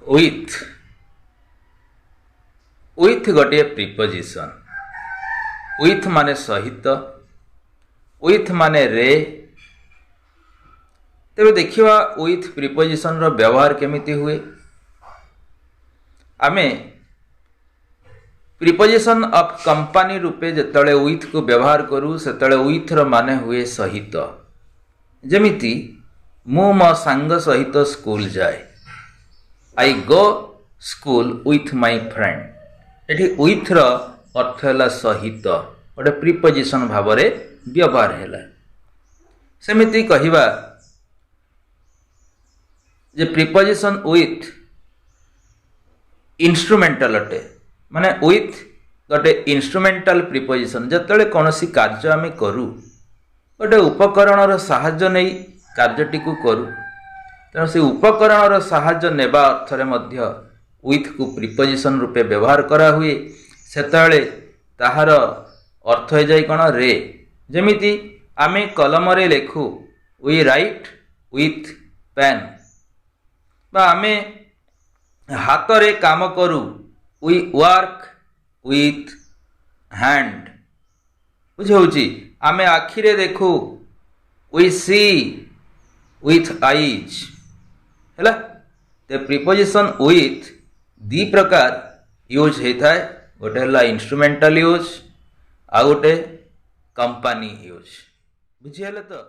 with with गोटे preposition with माने सहित with माने रे तेरे देखिवा with प्रिपोजिशन रो व्यवहार केमिति हुए आमे प्रिपोजिशन ऑफ कंपनी रूपे जतले with को व्यवहार करू सेतले with रो माने हुए सहित जेमिति मु मो सांग सहित स्कूल जाए आई गो स्कूल विथ माय फ्रेंड एठी विथ रो अर्थ है सहित गोटे प्रिपोजिशन भाव में व्यवहार है सेमिति कहिबा जे प्रिपोजिशन विथ इंस्ट्रूमेंटल अटे माने विथ गोटे इंस्ट्रूमेंटल प्रिपोजिशन जतले कौनसी कार्य आम करू गोटे उपकरण साहाय्य नहीं कार्यटी को करू तेणु से उपकरण साहाय्य नेबा अर्थ रे मध्य विथ को प्रिपोजिशन रूपे व्यवहार करा हुए सेतले ताहार अर्थ हो जाए कौन रे जेमिति आमे कलम रे लेखु वी राइट विथ पेन बा आमे हाथ रे काम करू वी वर्क विथ हैंड बुझे आमे आखि रे देखू वी सी विथ आईज है ते प्रिपोजिशन विथ दी प्रकार यूज होता है गोटे है इंस्ट्रूमेंटल यूज आ गोटे कंपनी यूज बुझीगले तो।